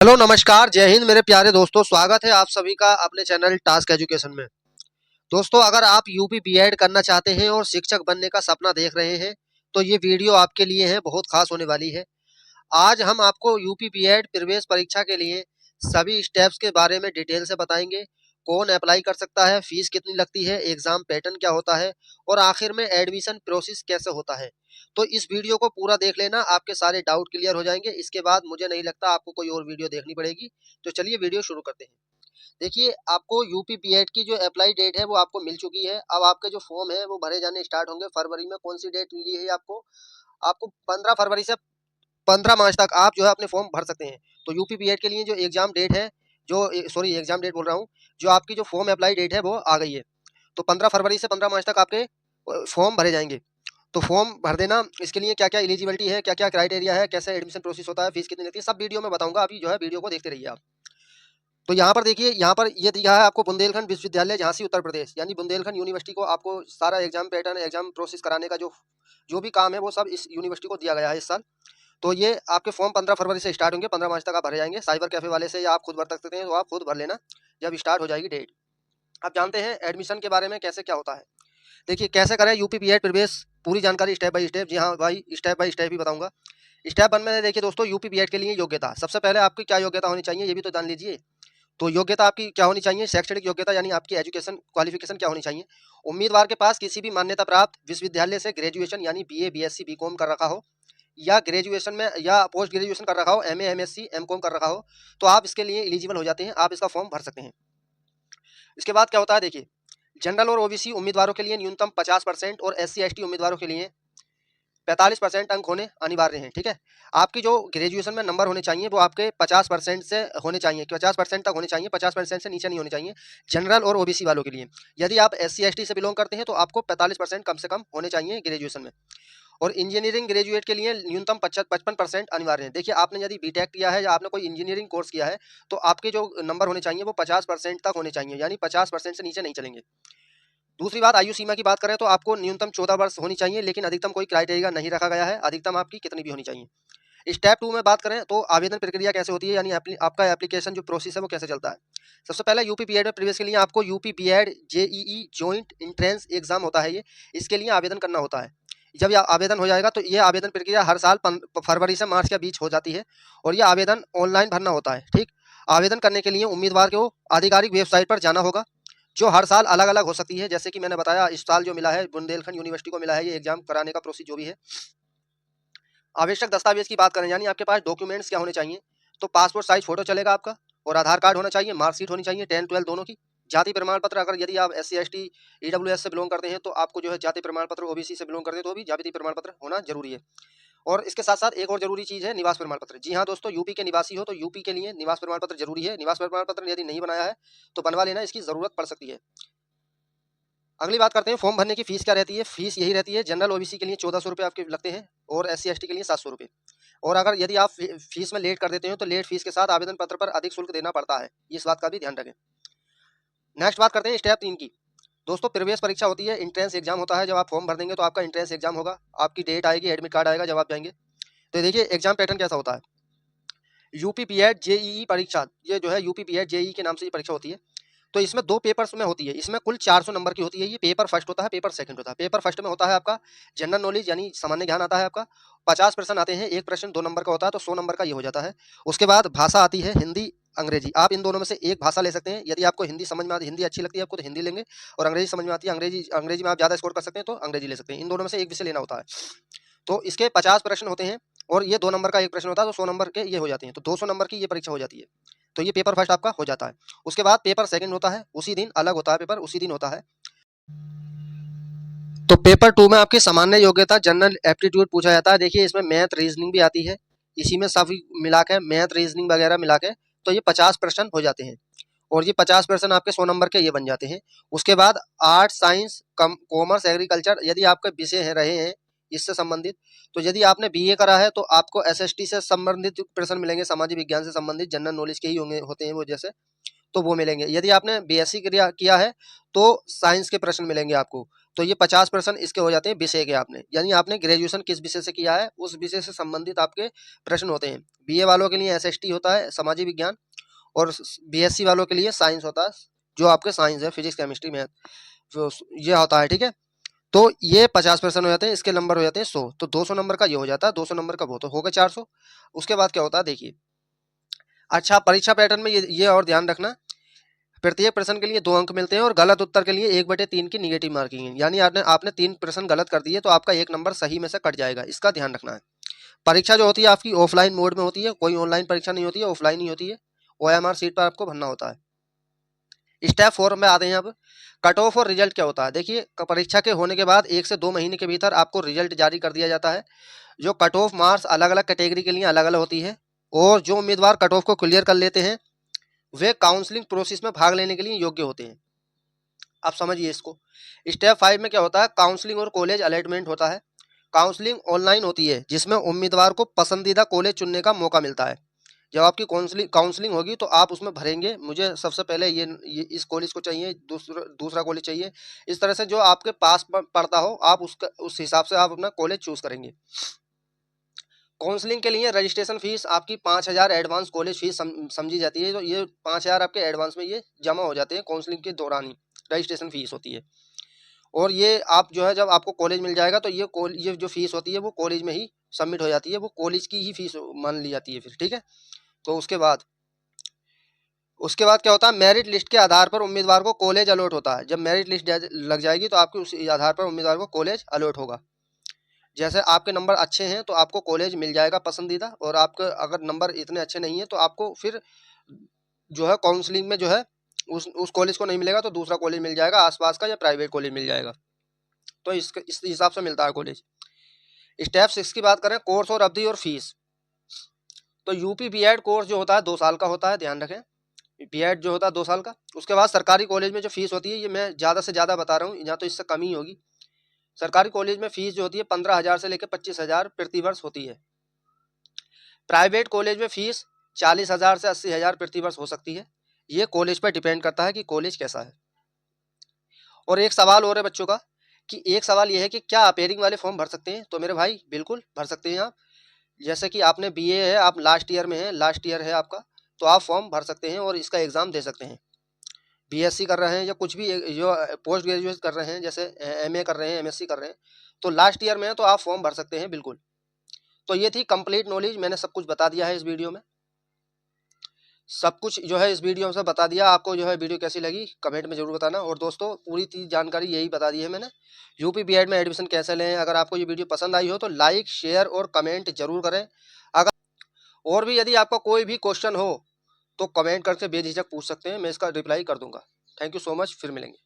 Hello नमस्कार जय हिंद मेरे प्यारे दोस्तों। स्वागत है आप सभी का अपने चैनल टास्क एजुकेशन में। दोस्तों अगर आप यूपी बीएड करना चाहते हैं और शिक्षक बनने का सपना देख रहे हैं तो ये वीडियो आपके लिए है, बहुत खास होने वाली है। आज हम आपको यूपी बीएड प्रवेश परीक्षा के लिए सभी स्टेप्स के बारे में डिटेल से बताएंगे। कौन अप्लाई कर सकता है, फीस कितनी लगती है, एग्जाम पैटर्न क्या होता है और आखिर में एडमिशन प्रोसेस कैसे होता है। तो इस वीडियो को पूरा देख लेना, आपके सारे डाउट क्लियर हो जाएंगे। इसके बाद मुझे नहीं लगता आपको कोई और वीडियो देखनी पड़ेगी। तो चलिए वीडियो शुरू करते हैं। देखिए आपको यूपी बीएड की जो अप्लाई डेट है वो आपको मिल चुकी है। अब आपके जो फॉर्म है वो भरे जाने स्टार्ट होंगे फरवरी में। कौन सी डेट मिली है आपको? आपको 15 फरवरी से 15 मार्च तक आप जो है अपने फॉर्म भर सकते हैं। तो यूपी बीएड के लिए जो एग्जाम डेट है, जो सॉरी एग्जाम डेट बोल रहा हूँ, जो आपकी जो फॉर्म अप्लाई डेट है वो आ गई है। तो 15 फरवरी से 15 मार्च तक आपके फॉर्म भरे जाएंगे। तो फॉर्म भर देना। इसके लिए क्या क्या एलिजिबिलिटी है, क्या क्या क्राइटेरिया है, कैसे एडमिशन प्रोसेस होता है, फीस कितनी लगती है, सब वीडियो में बताऊंगा। अभी जो है वीडियो को देखते रहिए आप। तो यहाँ पर देखिए, यहाँ पर ये दिखा है आपको बुंदेलखंड विश्वविद्यालय झांसी उत्तर प्रदेश, यानी बुंदेलखंड यूनिवर्सिटी को आपको सारा एग्जाम पैटर्न, एग्जाम प्रोसेस कराने का जो जो भी काम है वो सब इस यूनिवर्सिटी को दिया गया है इस साल। तो ये आपके फॉर्म 15 फरवरी से स्टार्ट होंगे, 15 मार्च तक आप भरे जाएंगे। साइबर कैफे वाले से या आप खुद भर सकते हैं, तो आप खुद भर लेना जब स्टार्ट हो जाएगी डेट। आप जानते हैं एडमिशन के बारे में कैसे क्या होता है। देखिए कैसे करें यूपी बीएड प्रवेश, पूरी जानकारी स्टेप बाय स्टेप। जी हाँ भाई, स्टेप बाय स्टेप ही बताऊंगा। स्टेप 1 में देखिए दोस्तों, यूपी बीएड के लिए योग्यता। सबसे पहले आपकी क्या योग्यता होनी चाहिए ये भी तो जान लीजिए। तो योग्यता आपकी क्या होनी चाहिए? शैक्षणिक योग्यता यानी आपकी एजुकेशन क्वालिफिकेशन क्या होनी चाहिए। उम्मीदवार के पास किसी भी मान्यता प्राप्त विश्वविद्यालय से ग्रेजुएशन यानी बीए बीएससी बीकॉम कर रखा हो, या ग्रेजुएशन में या पोस्ट ग्रेजुएशन कर रखा हो, एमए एमएससी एमकॉम कर रखा हो, तो आप इसके लिए एलिजिबल हो जाते हैं, आप इसका फॉर्म भर सकते हैं। इसके बाद क्या होता है देखिए, जनरल और ओबीसी उम्मीदवारों के लिए न्यूनतम 50% और एससी एसटी उम्मीदवारों के लिए 45% अंक होने अनिवार्य हैं। ठीक है, आपकी जो ग्रेजुएशन में नंबर होने चाहिए वो आपके 50% से होने चाहिए, 50% तक होने चाहिए, 50% से नीचे नहीं होने चाहिए जनरल और ओबीसी वालों के लिए। यदि आप एस सी एस टी से बिलोंग करते हैं तो आपको 45% कम से कम होने चाहिए ग्रेजुएशन में। और इंजीनियरिंग ग्रेजुएट के लिए न्यूनतम 55% अनिवार्य है। देखिए आपने यदि बीटेक किया है या आपने कोई इंजीनियरिंग कोर्स किया है तो आपके जो नंबर होने चाहिए वो 50% तक होने चाहिए, यानी 50% से नीचे नहीं चलेंगे। दूसरी बात, आयु सीमा की बात करें तो आपको न्यूनतम 14 वर्ष होनी चाहिए, लेकिन अधिकतम कोई क्राइटेरिया नहीं रखा गया है, अधिकतम आपकी कितनी भी होनी चाहिए। स्टेप 2 में बात करें तो आवेदन प्रक्रिया कैसे होती है, यानी आपका एप्लीकेशन जो प्रोसेस है वो कैसे चलता है। सबसे पहले यूपी बीएड में प्रवेश के लिए आपको UP BEd JEE joint entrance exam होता है ये, इसके लिए आवेदन करना होता है। जब यह आवेदन हो जाएगा तो ये आवेदन प्रक्रिया हर साल फरवरी से मार्च के बीच हो जाती है और यह आवेदन ऑनलाइन भरना होता है। ठीक, आवेदन करने के लिए उम्मीदवार को आधिकारिक वेबसाइट पर जाना होगा, जो हर साल अलग अलग हो सकती है। जैसे कि मैंने बताया, इस साल जो मिला है बुंदेलखंड यूनिवर्सिटी को मिला है ये एग्जाम कराने का प्रोसेस जो भी है। आवश्यक दस्तावेज की बात करें, यानी आपके पास डॉक्यूमेंट्स क्या होने चाहिए, तो पासपोर्ट साइज फोटो चलेगा आपका, और आधार कार्ड होना चाहिए, मार्कशीट होनी चाहिए 10-12 दोनों की। जाति प्रमाण पत्र, अगर यदि आप S C S T EWS से बिलोंग करते हैं तो आपको जो है जाति प्रमाण पत्र, ओबीसी से बिलोंग करते हैं तो भी जाति प्रमाण पत्र होना जरूरी है। और इसके साथ साथ एक और जरूरी चीज है निवास प्रमाण पत्र। जी हाँ दोस्तों, यूपी के निवासी हो तो यूपी के लिए निवास प्रमाण पत्र जरूरी है। निवास प्रमाण पत्र यदि नहीं बनाया है तो बनवा लेना, इसकी जरूरत पड़ सकती है। अगली बात करते हैं फॉर्म भरने की फीस क्या रहती है। फीस यही रहती है, जनरल ओबीसी के लिए 1400 रुपये आपके लगते हैं और एस सी एस टी के लिए 700 रुपये। और अगर यदि आप फीस में लेट कर देते हो तो लेट फीस के साथ आवेदन पत्र पर अधिक शुल्क देना पड़ता है, इस बात का भी ध्यान रखें। नेक्स्ट बात करते हैं स्टेप 3 की। दोस्तों प्रवेश परीक्षा होती है, इंट्रेंस एग्जाम होता है। जब आप फॉर्म भर देंगे तो आपका इंट्रेंस एग्जाम होगा, आपकी डेट आएगी, एडमिट कार्ड आएगा जब आप जाएंगे। तो देखिए एग्जाम पैटर्न कैसा होता है। यूपी बीएड जेईई परीक्षा, ये जो है यूपी बीएड जेईई के नाम से ये परीक्षा होती है। तो इसमें 2 पेपर्स में होती है, इसमें कुल 400 नंबर की होती है। ये पेपर फर्स्ट होता है, पेपर सेकंड होता है। पेपर फर्स्ट में होता है आपका जनरल नॉलेज यानी सामान्य ज्ञान आता है आपका, 50 प्रश्न आते हैं, एक प्रश्न 2 नंबर का होता है, तो 100 नंबर का ये हो जाता है। उसके बाद भाषा आती है हिंदी अंग्रेजी, आप इन दोनों में से एक भाषा ले सकते हैं। यदि आपको हिंदी समझ में आती, हिंदी अच्छी लगती है आपको तो हिंदी लेंगे, और अंग्रेजी समझ में आती है, अंग्रेजी अंग्रेजी में आप ज़्यादा स्कोर कर सकते हैं तो अंग्रेजी ले सकते हैं। इन दोनों में से एक विषय लेना होता है। तो इसके 50 प्रश्न होते हैं और ये 2 नंबर का एक प्रश्न होता है, तो 100 नंबर के ये हो जाते हैं, तो 200 नंबर की ये परीक्षा हो जाती है। तो ये पेपर फर्स्ट आपका हो जाता है। उसके बाद पेपर सेकंड होता है, उसी दिन अलग होता है, पेपर उसी दिन होता है। तो पेपर 2 में आपकी सामान्य योग्यता जनरल एप्टीट्यूड पूछा जाता है। देखिए इसमें मैथ रीजनिंग भी आती है, इसी में सभी मिला के मैथ रीजनिंग वगैरह मिला के तो ये 50 प्रश्न हो जाते हैं। और ये 50 प्रश्न आपके 100 नंबर के ये बन जाते हैं। उसके बाद आर्ट साइंस कॉमर्स एग्रीकल्चर यदि आपके विषय है रहे हैं इससे संबंधित, तो यदि आपने बीए करा है तो आपको एसएसटी से संबंधित प्रश्न मिलेंगे, सामाजिक विज्ञान से संबंधित जनरल नॉलेज के ही होंगे होते हैं वो जैसे, तो वो मिलेंगे। यदि आपने बीएससी किया किया है तो साइंस के प्रश्न मिलेंगे आपको। तो ये 50% इसके हो जाते हैं विषय के आपने, यानी आपने ग्रेजुएशन किस विषय से किया है उस विषय से संबंधित आपके प्रश्न होते हैं। बीए वालों के लिए एसएसटी होता है, सामाजिक विज्ञान, और बीएससी वालों के लिए साइंस होता है, जो आपके साइंस है, फिजिक्स, केमिस्ट्री, मैथ, जो ये होता है, ठीक है। तो ये 50% हो जाते हैं, इसके नंबर हो जाते हैं 100। तो 200 नंबर का ये हो जाता है, 200 नंबर का वो, तो हो गए 400। उसके बाद क्या होता है देखिए, अच्छा परीक्षा पैटर्न में ये और ध्यान रखना, प्रत्येक प्रश्न के लिए 2 अंक मिलते हैं और गलत उत्तर के लिए 1/3 की निगेटिव मार्किंग है, यानी आपने आपने 3 प्रश्न गलत कर दिए तो आपका 1 नंबर सही में से कट जाएगा, इसका ध्यान रखना है। परीक्षा जो होती है आपकी ऑफलाइन मोड में होती है, कोई ऑनलाइन परीक्षा नहीं होती है, ऑफलाइन ही होती है। ओएमआर सीट पर आपको भरना होता है। स्टेप 4 में आते हैं अब, कट ऑफ और रिजल्ट क्या होता है। देखिए परीक्षा के होने के बाद 1 से 2 महीने के भीतर आपको रिजल्ट जारी कर दिया जाता है। जो कट ऑफ मार्क्स अलग अलग कैटेगरी के लिए अलग अलग होती है, और जो उम्मीदवार कट ऑफ को क्लियर कर लेते हैं वे काउंसलिंग प्रोसेस में भाग लेने के लिए योग्य होते हैं। आप समझिए इसको। स्टेप 5 में क्या होता है, काउंसलिंग और कॉलेज अलॉटमेंट होता है। काउंसलिंग ऑनलाइन होती है जिसमें उम्मीदवार को पसंदीदा कॉलेज चुनने का मौका मिलता है। जब आपकी काउंसलिंग होगी तो आप उसमें भरेंगे, मुझे सबसे पहले ये इस कॉलेज को चाहिए, दूसरा कॉलेज चाहिए, इस तरह से जो आपके पास पड़ता हो आप उसका उस हिसाब से आप अपना कॉलेज चूज करेंगे। काउंसलिंग के लिए रजिस्ट्रेशन फीस आपकी 5,000 एडवांस कॉलेज फीस समझी जाती है। तो ये 5,000 आपके एडवांस में ये जमा हो जाते हैं, काउंसलिंग के दौरान ही रजिस्ट्रेशन फीस होती है। और ये आप जो है जब आपको कॉलेज मिल जाएगा तो ये जो फीस होती है वो कॉलेज में ही सबमिट हो जाती है, वो कॉलेज की ही फीस मान ली जाती है फिर, ठीक है। तो उसके बाद क्या होता है, मेरिट लिस्ट के आधार पर उम्मीदवार को कॉलेज अलॉट होता है। जब मेरिट लिस्ट लग जाएगी तो आपके उस आधार पर उम्मीदवार को कॉलेज अलॉट होगा। जैसे आपके नंबर अच्छे हैं तो आपको कॉलेज मिल जाएगा पसंदीदा, और आपके अगर नंबर इतने अच्छे नहीं है तो आपको फिर जो है काउंसलिंग में जो है उस कॉलेज को नहीं मिलेगा तो दूसरा कॉलेज मिल जाएगा आसपास का, या प्राइवेट कॉलेज मिल जाएगा। तो इस हिसाब से मिलता है कॉलेज। स्टेप 6 की बात करें, कोर्स और अवधि और फीस। तो यूपी बीएड कोर्स जो होता है 2 साल का होता है, ध्यान रखें। बीएड जो होता है 2 साल का। उसके बाद सरकारी कॉलेज में जो फीस होती है, ये मैं ज़्यादा से ज़्यादा बता रहा हूँ, यहाँ तो इससे कम ही होगी। सरकारी कॉलेज में फीस जो होती है 15,000 से लेकर 25,000 प्रति वर्ष होती है। प्राइवेट कॉलेज में फीस 40,000 से 80,000 प्रति वर्ष हो सकती है। ये कॉलेज पर डिपेंड करता है कि कॉलेज कैसा है। और एक सवाल और है बच्चों का, कि एक सवाल ये है कि क्या अपेयरिंग वाले फॉर्म भर सकते हैं। तो मेरे भाई बिल्कुल भर सकते हैं आप। जैसे कि आपने बीए है, आप लास्ट ईयर में है, लास्ट ईयर है आपका, तो आप फॉर्म भर सकते हैं और इसका एग्ज़ाम दे सकते हैं। बीएससी कर रहे हैं या कुछ भी जो पोस्ट ग्रेजुएट कर रहे हैं, जैसे एमए कर रहे हैं, एमएससी कर रहे हैं, तो लास्ट ईयर में है तो आप फॉर्म भर सकते हैं बिल्कुल। तो ये थी कंप्लीट नॉलेज, मैंने सब कुछ बता दिया है इस वीडियो में। सब कुछ जो है इस वीडियो में बता दिया। आपको जो है वीडियो कैसी लगी कमेंट में जरूर बताना। और दोस्तों पूरी चीज जानकारी यही बता दी है मैंने, यूपी बीएड में एडमिशन कैसे लें। अगर आपको ये वीडियो पसंद आई हो तो लाइक, शेयर और कमेंट जरूर करें। अगर और भी यदि आपका कोई भी क्वेश्चन हो तो कमेंट करके बेझिझक पूछ सकते हैं, मैं इसका रिप्लाई कर दूंगा। थैंक यू सो मच, फिर मिलेंगे।